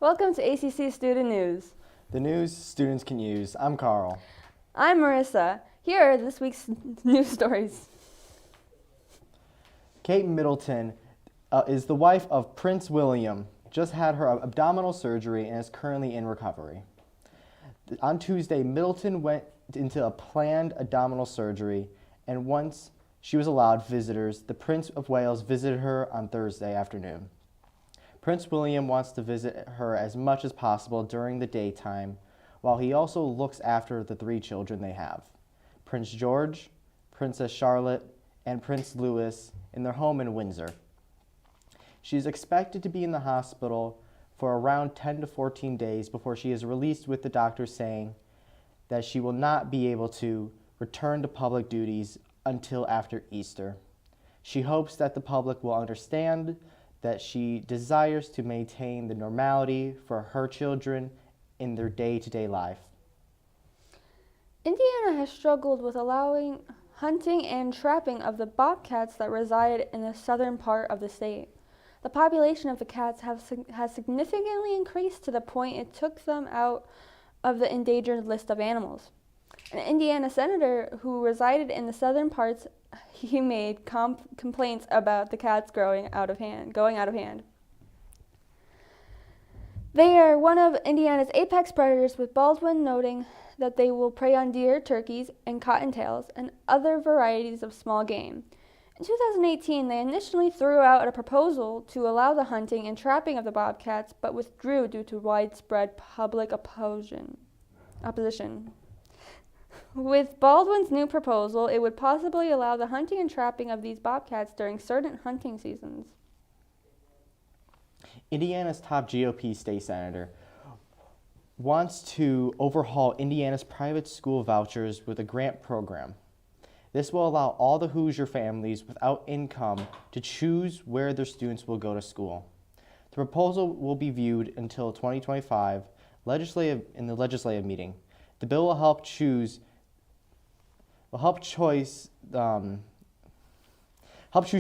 Welcome to ACC Student News. The news students can use. I'm Carl. I'm Marissa. Here are this week's news stories. Kate Middleton is the wife of Prince William, just had her abdominal surgery and is currently in recovery. On Tuesday, Middleton went into a planned abdominal surgery, and once she was allowed visitors, the Prince of Wales visited her on Thursday afternoon. Prince William wants to visit her as much as possible during the daytime, while he also looks after the 3 children they have: Prince George, Princess Charlotte, and Prince Louis in their home in Windsor. She is expected to be in the hospital for around 10 to 14 days before she is released, with the doctors saying that she will not be able to return to public duties until after Easter. She hopes that the public will understand that she desires to maintain the normality for her children in their day-to-day life. Indiana has struggled with allowing hunting and trapping of the bobcats that reside in the southern part of the state. The population of the cats has significantly increased to the point it took them out of the endangered list of animals. An Indiana senator who resided in the southern parts, he made complaints about the cats going out of hand. They are one of Indiana's apex predators, with Baldwin noting that they will prey on deer, turkeys, and cottontails, and other varieties of small game. In 2018, they initially threw out a proposal to allow the hunting and trapping of the bobcats, but withdrew due to widespread public opposition. With Baldwin's new proposal, it would possibly allow the hunting and trapping of these bobcats during certain hunting seasons. Indiana's top GOP state senator wants to overhaul Indiana's private school vouchers with a grant program. This will allow all the Hoosier families without income to choose where their students will go to school. The proposal will be viewed until 2025 in the legislative meeting. The bill will help choose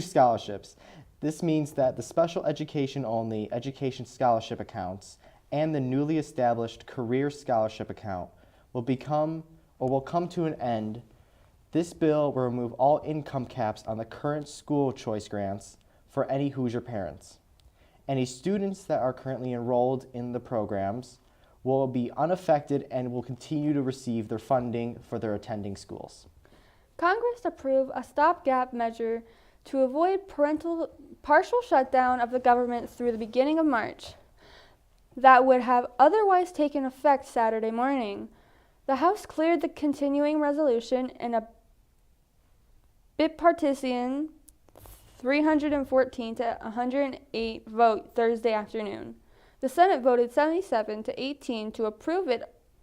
scholarships. This means that the special education-only education scholarship accounts and the newly established career scholarship account will come to an end. This bill will remove all income caps on the current school choice grants for any Hoosier parents. Any students that are currently enrolled in the programs will be unaffected and will continue to receive their funding for their attending schools. Congress approved a stopgap measure to avoid partial shutdown of the government through the beginning of March that would have otherwise taken effect Saturday morning. The House cleared the continuing resolution in a bipartisan 314 to 108 vote Thursday afternoon. The Senate voted 77 to 18 to approve it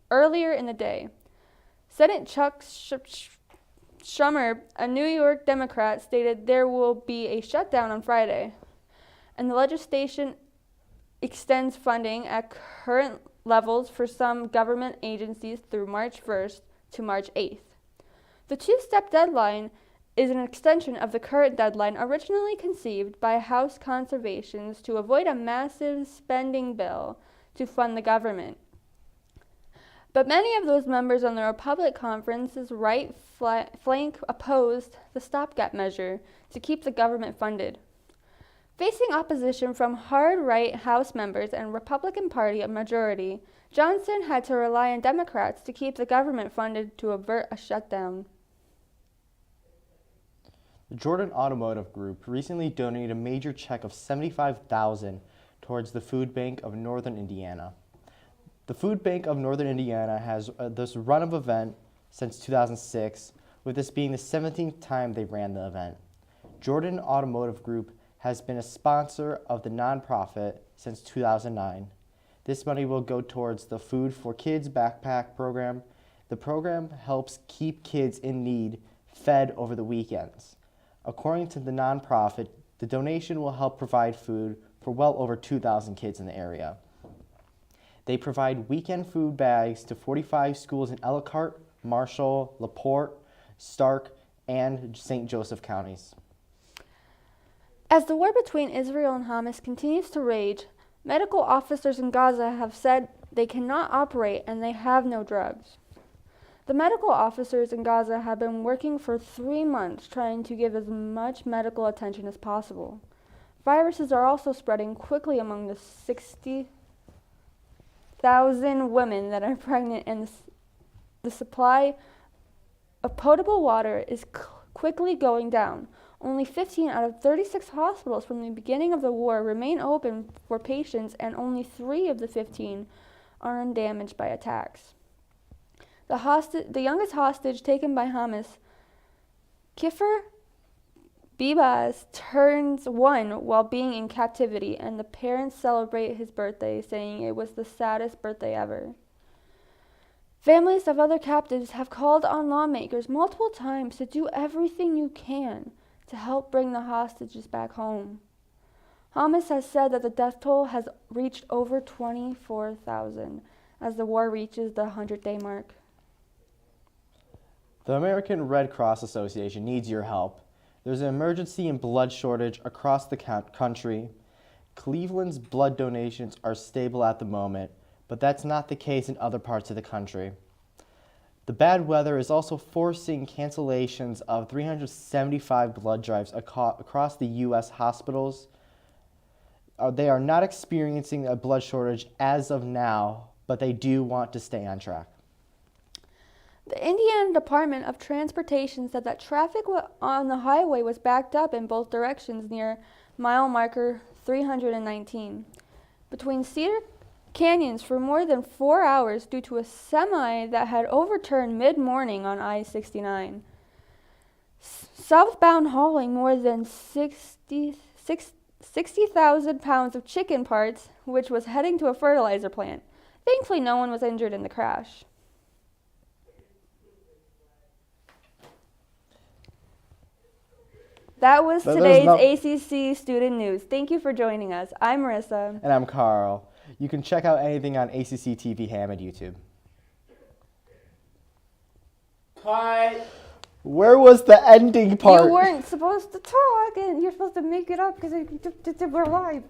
earlier in the day. Senate Chuck Schumer, a New York Democrat, stated there will be a shutdown on Friday, and the legislation extends funding at current levels for some government agencies through March 1st to March 8th. The two-step deadline is an extension of the current deadline originally conceived by House Conservations to avoid a massive spending bill to fund the government. But many of those members on the Republican conference's right flank opposed the stopgap measure to keep the government funded. Facing opposition from hard-right House members and Republican Party majority, Johnson had to rely on Democrats to keep the government funded to avert a shutdown. The Jordan Automotive Group recently donated a major check of $75,000 towards the Food Bank of Northern Indiana. The Food Bank of Northern Indiana has this run of event since 2006, with this being the 17th time they ran the event. Jordan Automotive Group has been a sponsor of the nonprofit since 2009. This money will go towards the Food for Kids backpack program. The program helps keep kids in need fed over the weekends. According to the nonprofit, the donation will help provide food for well over 2,000 kids in the area. They provide weekend food bags to 45 schools in Elkhart, Marshall, LaPorte, Stark, and St. Joseph counties. As the war between Israel and Hamas continues to rage, Medical officers in Gaza have said they cannot operate and they have no drugs. The medical officers in Gaza have been working for 3 months trying to give as much medical attention as possible. Viruses are also spreading quickly among the 60,000 women that are pregnant, and the supply of potable water is quickly going down. Only 15 out of 36 hospitals from the beginning of the war remain open for patients, and only 3 of the 15 are undamaged by attacks. The youngest hostage taken by Hamas, Kifr Bibas, turns 1 while being in captivity, and the parents celebrate his birthday, saying it was the saddest birthday ever. Families of other captives have called on lawmakers multiple times to do everything you can to help bring the hostages back home. Hamas has said that the death toll has reached over 24,000 as the war reaches the 100-day mark. The American Red Cross Association needs your help. There's an emergency and blood shortage across the country. Cleveland's blood donations are stable at the moment, but that's not the case in other parts of the country. The bad weather is also forcing cancellations of 375 blood drives across the U.S. hospitals. They are not experiencing a blood shortage as of now, but they do want to stay on track. The Indiana Department of Transportation said that traffic on the highway was backed up in both directions near mile marker 319 between Cedar Canyons for more than 4 hours due to a semi that had overturned mid-morning on I-69. Southbound hauling more than 60,000 pounds of chicken parts, which was heading to a fertilizer plant. Thankfully, no one was injured in the crash. That was today's ACC Student News. Thank you for joining us. I'm Marissa. And I'm Carl. You can check out anything on ACC TV Ham and YouTube. Cut. Where was the ending part? You weren't supposed to talk, and you're supposed to make it up because we're live.